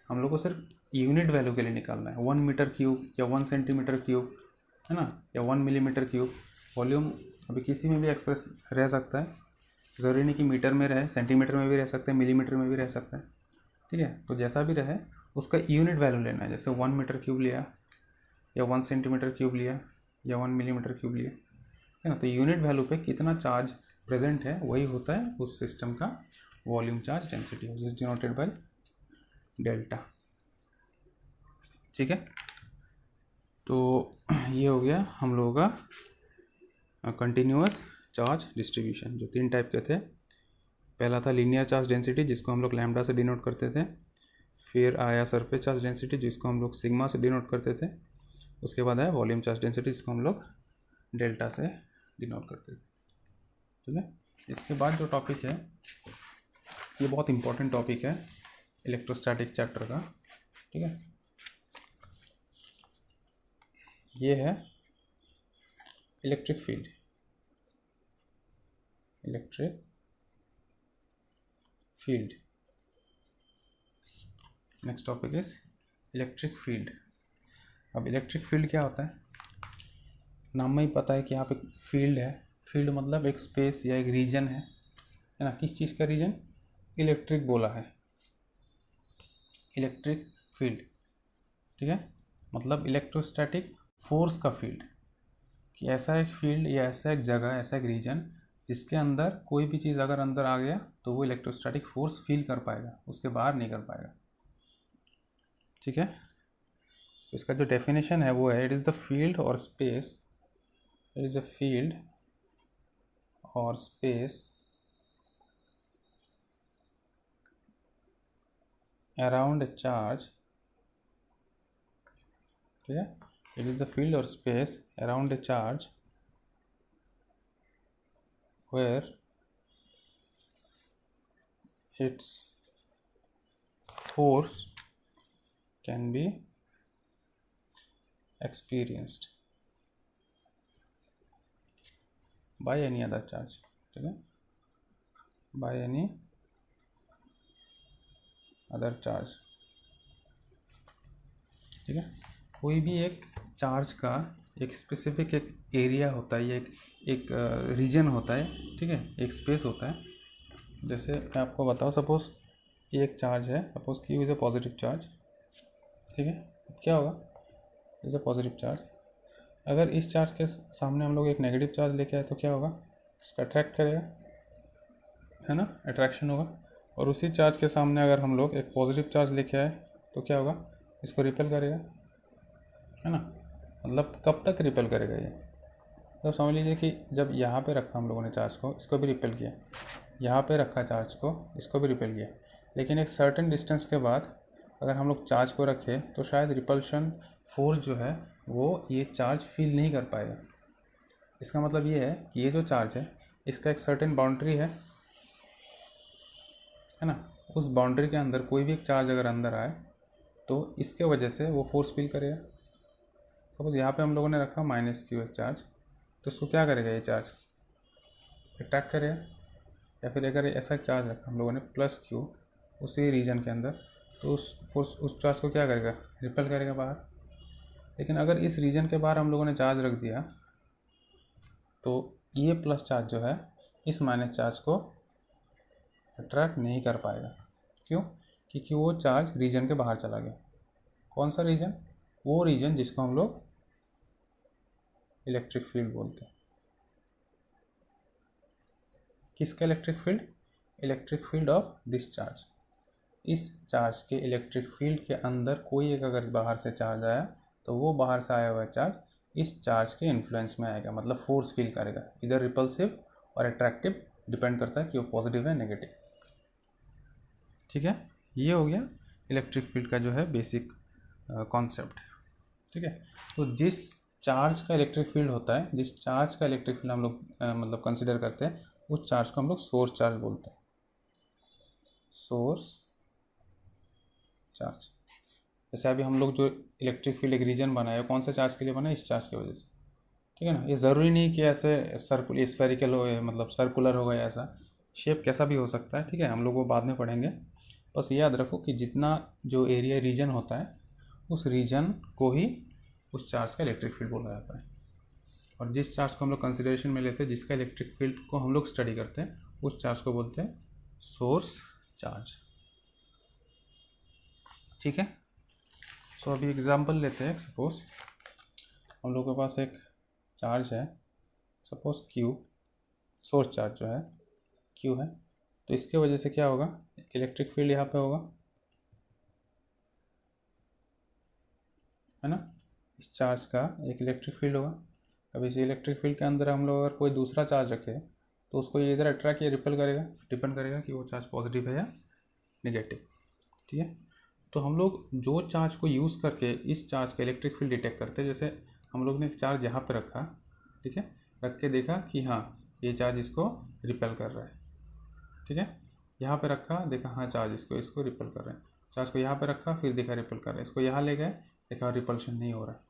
हम लोग को सिर्फ यूनिट वैल्यू के लिए निकालना है, 1 मीटर क्यूब या 1 सेंटीमीटर क्यूब, है ना, या 1 मिलीमीटर क्यूब। वॉल्यूम अभी किसी में भी एक्सप्रेस रह सकता है, ज़रूरी नहीं कि मीटर में रहे, सेंटीमीटर में भी रह सकता है, मिलीमीटर में भी रह सकता है, ठीक है। तो जैसा भी रहे उसका यूनिट वैल्यू लेना है, जैसे 1 मीटर क्यूब लिया या 1 सेंटीमीटर क्यूब लिया या 1 मिलीमीटर क्यूब लिया, है ना। तो यूनिट वैल्यू पे कितना चार्ज प्रेजेंट है वही होता है उस सिस्टम का volume charge density, which is denoted by delta, ठीक है। तो ये हो गया हम लोगों का कंटिन्यूअस चार्ज डिस्ट्रीब्यूशन, जो 3 टाइप के थे। पहला था लीनियर चार्ज डेंसिटी, जिसको हम लोग लैम्डा से डिनोट करते थे। फिर आया सरफेस चार्ज डेंसिटी, जिसको हम लोग सिग्मा से डिनोट करते थे। उसके बाद आया वॉल्यूम चार्ज डेंसिटी, जिसको हम लोग डेल्टा से डिनोट करते थे, ठीक है। इसके बाद जो टॉपिक है ये बहुत इंपॉर्टेंट टॉपिक है इलेक्ट्रोस्टैटिक चैप्टर का, ठीक है। ये है electric field, electric field. Next topic is electric field. अब इलेक्ट्रिक फील्ड क्या होता है, नाम में ही पता है कि यहाँ पे फील्ड है। फील्ड मतलब एक स्पेस या एक रीजन है ना। किस चीज़ का रीजन, इलेक्ट्रिक बोला है, इलेक्ट्रिक फील्ड, ठीक है। मतलब इलेक्ट्रोस्टैटिक फोर्स का फील्ड, कि ऐसा एक फील्ड या ऐसा एक जगह, ऐसा एक रीजन जिसके अंदर कोई भी चीज़ अगर अंदर आ गया तो वो इलेक्ट्रोस्टैटिक फोर्स फील कर पाएगा, उसके बाहर नहीं कर पाएगा, ठीक है। तो इसका जो डेफिनेशन है वो है, इट इज़ द फील्ड और space, it is a field और स्पेस अराउंड a charge, ठीक है। इट इज़ द फील्ड और space around a charge where its force can be experienced by any other charge, ठीक है, by any other charge, ठीक है। कोई भी एक चार्ज का एक स्पेसिफिक एक एरिया होता है, या एक रीजन होता है, ठीक है, एक स्पेस होता है। जैसे मैं आपको बताऊँ, सपोज ये एक चार्ज है, सपोज कि इज अ पॉजिटिव चार्ज, ठीक है। क्या होगा, इज अ पॉजिटिव चार्ज। अगर इस चार्ज के सामने हम लोग एक नेगेटिव चार्ज लेके आए तो क्या होगा, इसको अट्रैक्ट करेगा, है ना, अट्रैक्शन होगा। और उसी चार्ज के सामने अगर हम लोग एक पॉजिटिव चार्ज लेके आए तो क्या होगा, इसको रिपेल करेगा, है ना। मतलब कब तक रिपेल करेगा ये, तो समझ लीजिए कि जब यहाँ पे रखा हम लोगों ने चार्ज को, इसको भी रिपेल किया, यहाँ पे रखा चार्ज को, इसको भी रिपेल किया, लेकिन एक सर्टेन डिस्टेंस के बाद अगर हम लोग चार्ज को रखें तो शायद रिपल्शन फोर्स जो है वो ये चार्ज फील नहीं कर पाएगा। इसका मतलब ये है कि ये जो चार्ज है इसका एक सर्टेन बाउंड्री है ना। उस बाउंड्री के अंदर कोई भी एक चार्ज अगर अंदर आए तो इसके वजह से वो फोर्स फील करेगा। सपोज यहाँ पे हम लोगों ने रखा -q एक चार्ज, तो उसको क्या करेगा, ये चार्ज अट्रैक्ट करेगा। या फिर अगर ऐसा चार्ज रखा हम लोगों ने +q उसी रीजन के अंदर, तो उस चार्ज को क्या करेगा, रिपेल करेगा बाहर। लेकिन अगर इस रीजन के बाहर हम लोगों ने चार्ज रख दिया तो ये प्लस चार्ज जो है इस माइनस चार्ज को अट्रैक्ट नहीं कर पाएगा। क्यों, क्योंकि वो चार्ज रीजन के बाहर चला गया। कौन सा रीजन, वो रीजन जिसको हम लोग इलेक्ट्रिक फील्ड बोलते हैं। किसका electric field, electric field of this charge. इस चार्ज के इलेक्ट्रिक फील्ड के अंदर कोई एक अगर बाहर से चार्ज आया तो वो बाहर से आया हुआ चार्ज इस चार्ज के इन्फ्लुएंस में आएगा, मतलब फोर्स फील करेगा, इधर रिपल्सिव और अट्रैक्टिव डिपेंड करता है कि वो पॉजिटिव है नेगेटिव। ठीक है, ये हो गया इलेक्ट्रिक फील्ड का जो है बेसिक कॉन्सेप्ट। ठीक है, तो जिस चार्ज का इलेक्ट्रिक फील्ड होता है, जिस चार्ज का इलेक्ट्रिक फील्ड हम लोग मतलब कंसिडर करते हैं, उस चार्ज को हम लोग सोर्स चार्ज बोलते हैं, सोर्स चार्ज। जैसे अभी हम लोग जो इलेक्ट्रिक फील्ड एक रीजन बनाया है, कौन से चार्ज के लिए बना है? इस चार्ज की वजह से। ठीक है ना, ये ज़रूरी नहीं कि ऐसे स्फेरिकल हो, मतलब सर्कुलर होगा, ऐसा शेप कैसा भी हो सकता है। ठीक है, हम लोग वो बाद में पढ़ेंगे। बस याद रखो कि जितना जो एरिया रीजन होता है, उस रीजन को ही उस चार्ज का इलेक्ट्रिक फील्ड बोला जाता है। और जिस चार्ज को हम लोग कंसिडरेशन में लेते हैं, जिसका इलेक्ट्रिक फील्ड को हम लोग स्टडी करते हैं, उस चार्ज को बोलते हैं सोर्स चार्ज। ठीक है, सो अभी एग्जांपल लेते हैं। सपोज हम लोग के पास एक चार्ज है, सपोज Q, सोर्स चार्ज जो है Q है, तो इसके वजह से क्या होगा? एक इलेक्ट्रिक फील्ड यहाँ पे होगा, है ना। इस चार्ज का एक इलेक्ट्रिक फील्ड होगा। अब इस इलेक्ट्रिक फील्ड के अंदर हम लोग अगर कोई दूसरा चार्ज रखें, तो उसको ये इधर अट्रैक्ट या रिपेल करेगा, डिपेंड करेगा कि वो चार्ज पॉजिटिव है या नेगेटिव। ठीक है, तो हम लोग जो चार्ज को यूज़ करके इस चार्ज का इलेक्ट्रिक फील्ड डिटेक्ट करते हैं, जैसे हम लोग ने एक चार्ज यहाँ पे रखा, ठीक है, रख के देखा कि हाँ ये चार्ज इसको रिपेल कर रहा है। ठीक है, यहाँ पे रखा, देखा हाँ चार्ज इसको रिपेल कर रहा है। चार्ज को यहाँ पे रखा, फिर देखा रिपेल कर रहा है। इसको यहाँ ले गए, देखा रिपल्शन नहीं हो रहा है।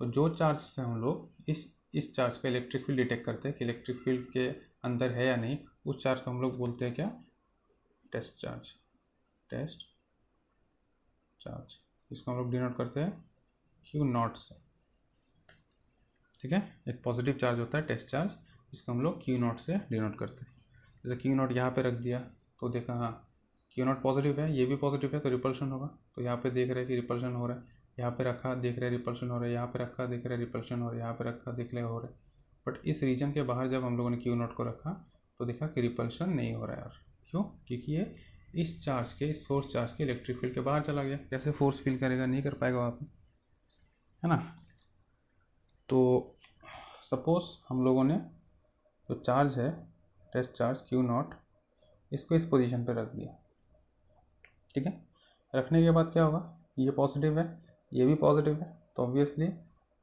तो जो चार्ज से हम लोग इस चार्ज का इलेक्ट्रिक फील्ड डिटेक्ट करते हैं कि इलेक्ट्रिक फील्ड के अंदर है या नहीं, उस चार्ज को हम लोग बोलते हैं क्या? Test charge. टेस्ट चार्ज, इसको हम लोग डिनोट करते हैं Q0 से। ठीक है, एक पॉजिटिव चार्ज होता है टेस्ट चार्ज, इसको हम लोग Q0 से डिनोट करते हैं। जैसे Q0 यहाँ पे रख दिया, तो देखा हाँ Q0 पॉजिटिव है, ये भी पॉजिटिव है, तो रिपल्शन होगा। तो यहाँ पे देख रहे हैं कि रिपल्शन हो रहा है, यहाँ पे रखा देख रहे रिपल्शन हो रहा है, यहाँ पे रखा देख रहे रिपल्शन हो रहा है, यहाँ पे रखा देख रहे हो रहा है। बट इस रीजन के बाहर जब हम लोगों ने Q0 को रखा, तो देखा कि रिपल्शन नहीं हो रहा है यार। क्यों? क्योंकि ये इस चार्ज के, इस सोर्स चार्ज के इलेक्ट्रिक फील्ड के बाहर चला गया। कैसे फोर्स फील करेगा? नहीं कर पाएगा वहाँ पे, है ना। तो सपोज हम लोगों ने जो चार्ज है टेस्ट चार्ज Q0, इसको इस पोजीशन पे रख दिया। ठीक है, रखने के बाद क्या होगा? ये पॉजिटिव है, ये भी पॉजिटिव है, तो ऑब्वियसली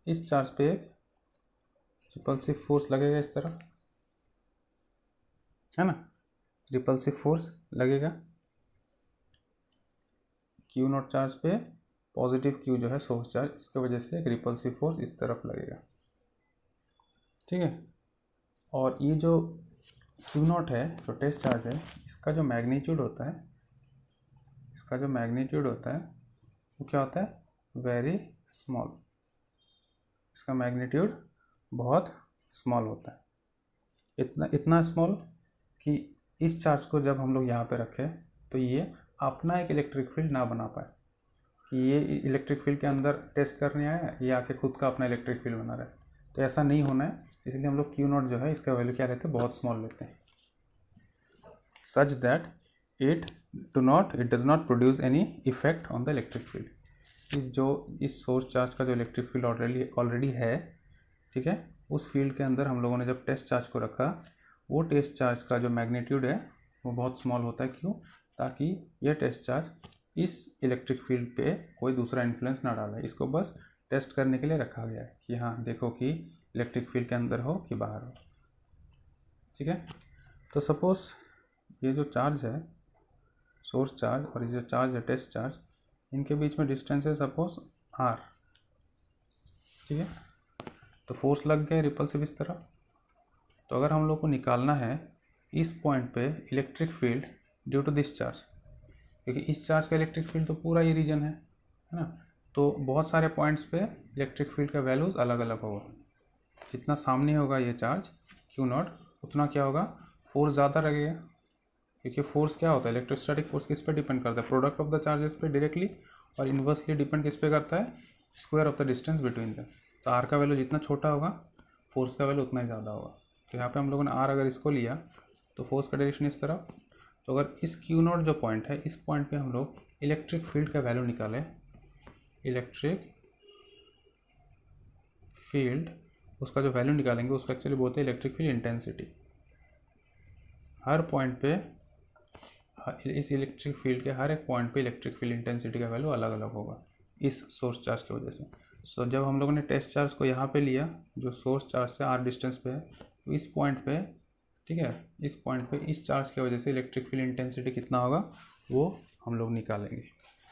इस चार्ज पे एक रिपल्सिव फोर्स लगेगा इस तरह, है ना। रिपल्सिव फोर्स लगेगा Q0 चार्ज पे, पॉजिटिव Q जो है सोर्स चार्ज, इसके वजह से एक रिपल्सिव फोर्स इस तरफ लगेगा। ठीक है, और ये जो Q0 है, जो टेस्ट चार्ज है, इसका जो मैग्नीट्यूड होता है, इसका जो मैग्नीट्यूड होता है वो क्या होता है? Very small. इसका मैग्नीट्यूड बहुत स्मॉल होता है, इतना स्मॉल कि इस चार्ज को जब हम लोग यहाँ पे रखें, तो ये अपना एक इलेक्ट्रिक फील्ड ना बना पाए, कि ये इलेक्ट्रिक फील्ड के अंदर टेस्ट करने आया, ये आके खुद का अपना इलेक्ट्रिक फील्ड बना रहा है। तो ऐसा नहीं होना है, इसलिए हम लोग Q0 जो है इसका वैल्यू क्या लेते हैं? बहुत स्मॉल लेते हैं, such that it does not produce any effect on the electric field. इस सोर्स चार्ज का जो इलेक्ट्रिक फील्ड ऑलरेडी है, ठीक है, उस फील्ड के अंदर हम लोगों ने जब टेस्ट चार्ज को रखा, वो टेस्ट चार्ज का जो मैग्नीट्यूड है वो बहुत स्मॉल होता है। क्यों? ताकि ये टेस्ट चार्ज इस इलेक्ट्रिक फील्ड पे कोई दूसरा इन्फ्लुएंस ना डाले। इसको बस टेस्ट करने के लिए रखा गया है कि हाँ देखो कि इलेक्ट्रिक फील्ड के अंदर हो कि बाहर हो। ठीक है, तो सपोज ये जो चार्ज है सोर्स चार्ज और ये जो चार्ज है टेस्ट चार्ज, इनके बीच में डिस्टेंस है सपोज R। ठीक है, तो फोर्स लग गया रिपल्सिव इस तरह। तो अगर हम लोग को निकालना है इस पॉइंट पे electric field due to this charge, क्योंकि इस चार्ज का इलेक्ट्रिक फील्ड तो पूरा ये रीजन है ना, तो बहुत सारे पॉइंट्स पे इलेक्ट्रिक फील्ड का वैल्यूज़ अलग अलग होगा। जितना सामने होगा ये चार्ज Q0, उतना क्या होगा? फोर्स ज़्यादा लगेगा, क्योंकि फोर्स क्या होता है? इलेक्ट्रोस्टैटिक फोर्स किस पे डिपेंड करता है? प्रोडक्ट ऑफ द चार्जेस पे डायरेक्टली, और इन्वर्सली डिपेंड किस पे करता है? Square of the distance between them. तो R का वैल्यू जितना छोटा होगा, फोर्स का वैल्यू उतना ही ज़्यादा होगा। तो यहाँ पे हम लोगों ने R अगर इसको लिया, तो फोर्स का डायरेक्शन इस तरफ। तो अगर इस Q0 जो पॉइंट है, इस पॉइंट पे हम लोग इलेक्ट्रिक फील्ड का वैल्यू निकालें, इलेक्ट्रिक फील्ड उसका जो वैल्यू निकालेंगे उसको एक्चुअली बोलते हैं इलेक्ट्रिक फील्ड इंटेंसिटी। हर पॉइंट पे इस इलेक्ट्रिक फील्ड के हर एक पॉइंट पे इलेक्ट्रिक फील्ड इंटेंसिटी का वैल्यू अलग अलग होगा इस सोर्स चार्ज की वजह से। सो जब हम लोगों ने टेस्ट चार्ज को यहाँ पे लिया जो सोर्स चार्ज से r डिस्टेंस पे है, तो इस पॉइंट पे, ठीक है, इस पॉइंट पे इस चार्ज की वजह से इलेक्ट्रिक फील्ड इंटेंसिटी कितना होगा वो हम लोग निकालेंगे।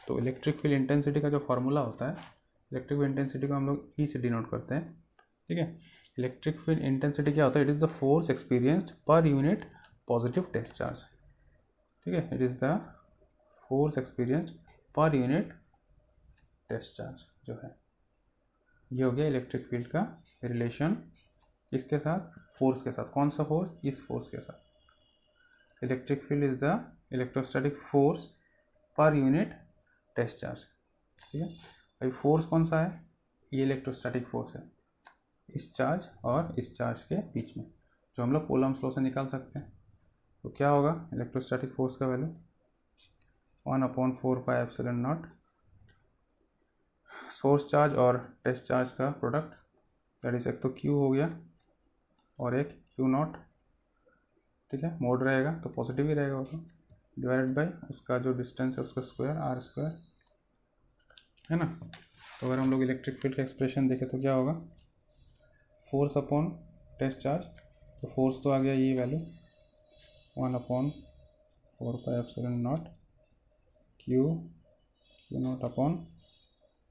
तो इलेक्ट्रिक फील्ड इंटेंसिटी का जो फार्मूला होता है, इलेक्ट्रिक फील्ड इंटेंसिटी को हम लोग ई से डिनोट करते हैं, ठीक है। इलेक्ट्रिक फील्ड इंटेंसिटी क्या होता है? It is the force experienced per unit positive test charge, ठीक है। It is the force experienced per unit test charge जो है, ये हो गया इलेक्ट्रिक फील्ड का रिलेशन इसके साथ, फोर्स के साथ। कौन सा फोर्स? इस फोर्स के साथ। Electric field is the electrostatic force per unit test charge, ठीक है। भाई फोर्स कौन सा है? ये इलेक्ट्रोस्टैटिक फोर्स है इस चार्ज और इस चार्ज के बीच में, जो हम लोग कूलम्स लॉ से निकाल सकते हैं। तो क्या होगा इलेक्ट्रोस्टैटिक फोर्स का वैल्यू? 1/4πε0 सोर्स चार्ज और टेस्ट चार्ज का प्रोडक्ट, दैट इज एक तो Q हो गया और एक Q0, ठीक है। मोड रहेगा तो पॉजिटिव ही रहेगा वो, तो डिवाइडेड बाय उसका जो डिस्टेंस है उसका स्क्वायर, r² है ना। तो अगर हम लोग इलेक्ट्रिक फील्ड का एक्सप्रेशन देखें तो क्या होगा? फोर्स अपॉन टेस्ट चार्ज, तो फोर्स तो आ गया ये value 1/4πε0 Q0 upon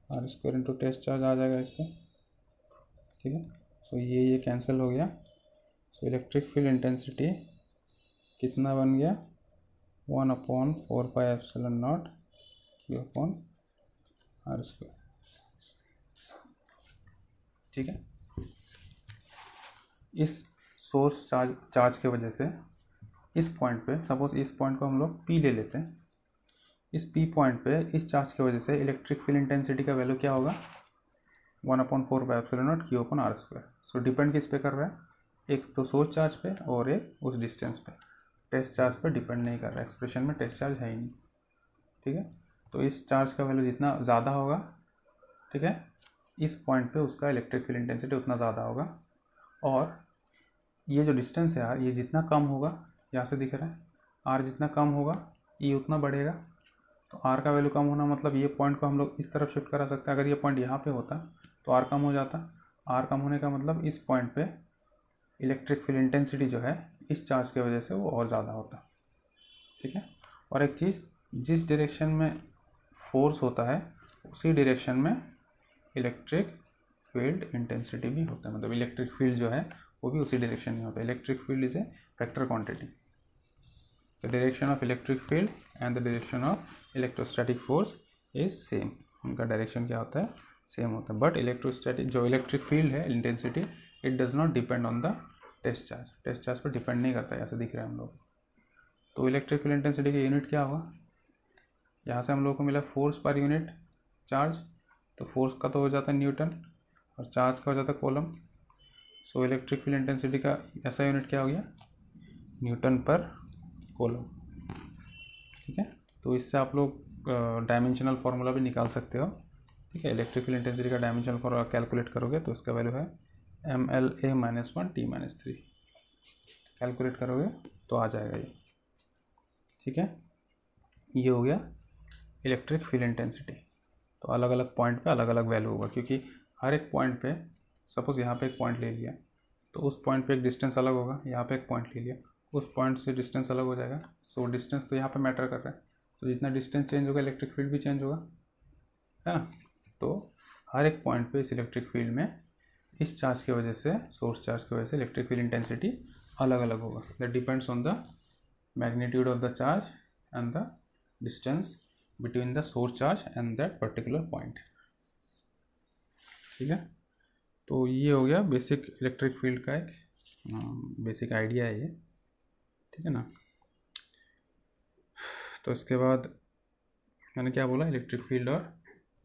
r² into test charge आ जाएगा इसका, ठीक है। सो ये कैंसिल हो गया। सो इलेक्ट्रिक फील्ड इंटेंसिटी कितना बन गया? 1/4πε0 Q अपॉन r², ठीक है। इस सोर्स चार्ज की वजह से इस पॉइंट पे, सपोज इस पॉइंट को हम लोग P ले लेते हैं, इस P पॉइंट पे इस चार्ज की वजह से इलेक्ट्रिक फील्ड इंटेंसिटी का वैल्यू क्या होगा? 1/4πε0 Q अपॉन r²। सो डिपेंड किस पे कर रहा है? एक तो सोर्स चार्ज पे और एक उस डिस्टेंस पे, टेस्ट चार्ज पे डिपेंड नहीं कर रहा है। एक्सप्रेशन में टेस्ट चार्ज है ही नहीं, ठीक है। तो इस चार्ज का वैल्यू जितना ज़्यादा होगा, ठीक है, इस पॉइंट पे उसका इलेक्ट्रिक फील्ड इंटेंसिटी उतना ज़्यादा होगा। और ये जो डिस्टेंस है यार, ये जितना कम होगा, यहाँ से दिख रहा है r जितना कम होगा E उतना बढ़ेगा। तो r का वैल्यू कम होना मतलब ये पॉइंट को हम लोग इस तरफ शिफ्ट करा सकते हैं। अगर ये पॉइंट यहाँ पे होता तो r कम हो जाता। r कम होने का मतलब इस पॉइंट पे इलेक्ट्रिक फील्ड इंटेंसिटी जो है इस चार्ज की वजह से वो और ज़्यादा होता, ठीक है। और एक चीज़, जिस डायरेक्शन में फोर्स होता है उसी डायरेक्शन में इलेक्ट्रिक फील्ड इंटेंसिटी भी होता है, मतलब इलेक्ट्रिक फील्ड जो है वो भी उसी डायरेक्शन में होता है। Electric field is a vector quantity. The direction of electric field and the direction of electrostatic force is same. उनका डायरेक्शन क्या होता है? सेम होता है। बट इलेक्ट्रोस्टैटिक जो इलेक्ट्रिक फील्ड है intensity, it does not depend on the test charge. Test charge पर depend नहीं करता है, ऐसे दिख रहा है हम लोग। तो इलेक्ट्रिक फील्ड इंटेंसिटी का यूनिट क्या होगा? यहाँ से हम लोग को मिला फोर्स पर यूनिट चार्ज, तो फोर्स का तो हो जाता है न्यूटन और चार्ज का हो जाता है coulomb. So electric field intensity का ऐसा यूनिट क्या हो गया? न्यूटन पर कूलम, ठीक है। तो इससे आप लोग डायमेंशनल फार्मूला भी निकाल सकते हो, ठीक है। इलेक्ट्रिक फील्ड इंटेंसिटी का डायमेंशनल फार्मूला कैलकुलेट करोगे तो इसका वैल्यू है mLa-1 T-3। कैलकुलेट करोगे तो आ जाएगा ये, ठीक है। ये हो गया इलेक्ट्रिक फील्ड इंटेंसिटी। तो अलग अलग पॉइंट पे अलग अलग वैल्यू होगा, क्योंकि हर एक पॉइंट पे, सपोज यहाँ पे एक पॉइंट ले लिया तो उस पॉइंट पे एक डिस्टेंस अलग होगा, यहाँ पे एक पॉइंट ले लिया उस पॉइंट से डिस्टेंस अलग हो जाएगा। सो डिस्टेंस तो यहाँ पे मैटर कर रहा है, तो जितना डिस्टेंस चेंज होगा इलेक्ट्रिक फील्ड भी चेंज होगा, है ना। तो हर एक पॉइंट पे इस इलेक्ट्रिक फील्ड में इस चार्ज की वजह से, सोर्स चार्ज की वजह से इलेक्ट्रिक फील्ड इंटेंसिटी अलग अलग होगा। That depends on the magnitude of the charge and the distance between the source charge and that particular point, ठीक है। तो ये हो गया बेसिक इलेक्ट्रिक फील्ड का एक बेसिक आइडिया है ये, ठीक है ना। तो इसके बाद मैंने क्या बोला, इलेक्ट्रिक फील्ड और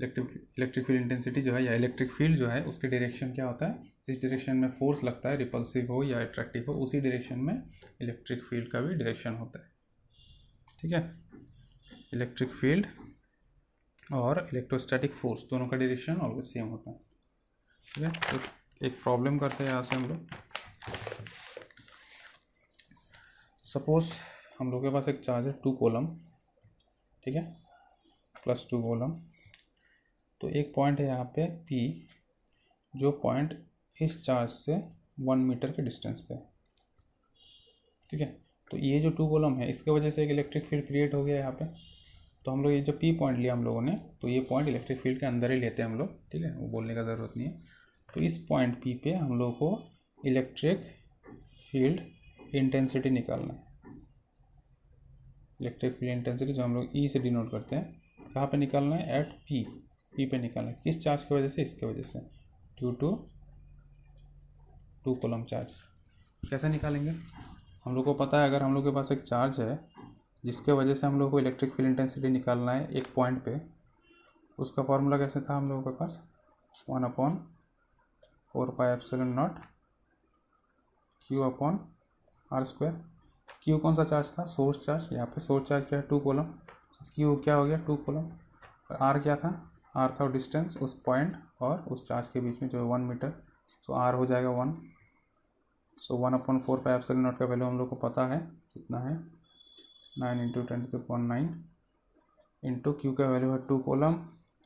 इलेक्ट्रिक फील्ड इंटेंसिटी जो है या इलेक्ट्रिक फील्ड जो है उसके डायरेक्शन क्या होता है? जिस डायरेक्शन में फोर्स लगता है, रिपल्सिव हो या अट्रैक्टिव हो, उसी डायरेक्शन में इलेक्ट्रिक फील्ड का भी डायरेक्शन होता है, ठीक है। इलेक्ट्रिक फील्ड और इलेक्ट्रोस्टैटिक फोर्स दोनों का डायरेक्शन ऑलवेज सेम होता है, ठीक है। तो एक प्रॉब्लम करते हैं यहाँ से हम लोग। सपोज हम लोग के पास एक चार्ज है 2 कूलम, ठीक है, +2 कूलम। तो एक पॉइंट है यहाँ पे P, जो पॉइंट इस चार्ज से 1 मीटर के डिस्टेंस पे, ठीक है। तो ये जो 2 कूलम है इसके वजह से एक इलेक्ट्रिक फील्ड क्रिएट हो गया यहाँ पे। तो हम लोग ये जो P पॉइंट लिया हम लोगों ने, तो ये पॉइंट इलेक्ट्रिक फील्ड के अंदर ही लेते हैं हम लोग, ठीक है, वो बोलने का ज़रूरत नहीं है। तो इस पॉइंट P पे हम लोग को इलेक्ट्रिक फील्ड इंटेंसिटी निकालना है। इलेक्ट्रिक फील्ड इंटेंसिटी जो हम लोग E से डिनोट करते हैं, कहाँ पे निकालना है? एट P पे निकालना है। किस चार्ज की वजह से? इसके वजह से, ड्यू टू 2 कूलम चार्ज। कैसे निकालेंगे? हम लोग को पता है, अगर हम लोग के पास एक चार्ज है जिसके वजह से हम लोग को इलेक्ट्रिक फील्ड इंटेंसिटी निकालना है एक पॉइंट पे, उसका फॉर्मूला कैसे था हम लोगों के पास? 1/4πε0 Q/r²। Q कौन सा चार्ज था? Source charge. यहाँ पे सोर्स चार्ज क्या है? 2 कूलम। Q क्या हो गया? 2 कूलम। और R क्या था? R था डिस्टेंस उस पॉइंट और उस चार्ज के बीच में जो 1 मीटर। सो R हो जाएगा 1। सो 1/4πε0 का वैल्यू हम लोग को पता है कितना है, 9 × 10⁹ इंटू Q का वैल्यू है 2 कूलम,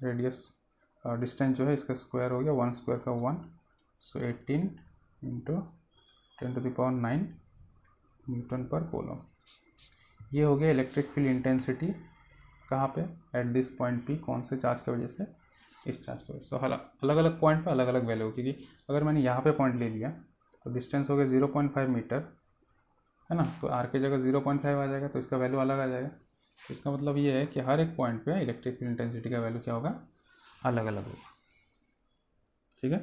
रेडियस डिस्टेंस जो है इसका स्क्वायर हो गया, 1 स्क्वायर का 1, सो 18 × 10⁹ न्यूटन पर कूलम। ये हो गया इलेक्ट्रिक फील्ड इंटेंसिटी। कहाँ पे? At this point P। कौन से चार्ज की वजह से? इस चार्ज की वजह से। अलग अलग पॉइंट पे अलग अलग वैल्यू, क्योंकि अगर मैंने यहाँ पे पॉइंट ले लिया तो डिस्टेंस हो गया 0.5 मीटर, है ना। तो R की जगह 0.5 आ जाएगा, तो इसका वैल्यू अलग आ जाएगा। तो इसका मतलब ये है कि हर एक पॉइंट पे इलेक्ट्रिक फील्ड इंटेंसिटी का वैल्यू क्या होगा? अलग अलग होगा, ठीक है।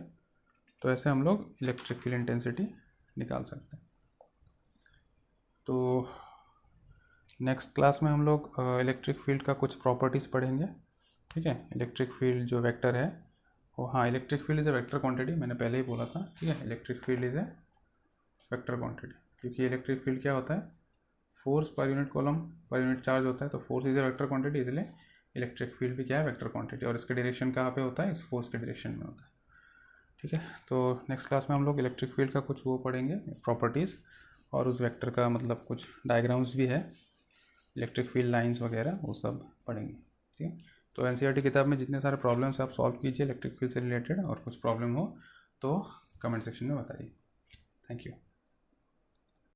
तो ऐसे हम लोग इलेक्ट्रिक फील्ड इंटेंसिटी निकाल सकते हैं। तो नेक्स्ट क्लास में हम लोग इलेक्ट्रिक फील्ड का कुछ प्रॉपर्टीज़ पढ़ेंगे, ठीक है। इलेक्ट्रिक फील्ड जो वेक्टर है वो, हाँ, electric field is a vector quantity, मैंने पहले ही बोला था, ठीक है। Electric field is a vector quantity, क्योंकि इलेक्ट्रिक फील्ड क्या होता है? Force per unit column per unit charge होता है। तो force is a vector quantity, इसलिए इलेक्ट्रिक फील्ड भी क्या है? Vector quantity. और इसका डायरेक्शन कहाँ पे होता है? इस फोर्स के डायरेक्शन में होता है, ठीक है। तो नेक्स्ट क्लास में हम लोग इलेक्ट्रिक फील्ड का कुछ वो पढ़ेंगे, प्रॉपर्टीज़, और उस वेक्टर का मतलब कुछ डायग्राम्स भी है, इलेक्ट्रिक फील्ड लाइंस वगैरह, वो सब पढ़ेंगे, ठीक है। तो एनसीईआरटी किताब में जितने सारे प्रॉब्लम्स आप सॉल्व कीजिए इलेक्ट्रिक फील्ड से रिलेटेड, और कुछ प्रॉब्लम हो तो कमेंट सेक्शन में बताइए। Thank you.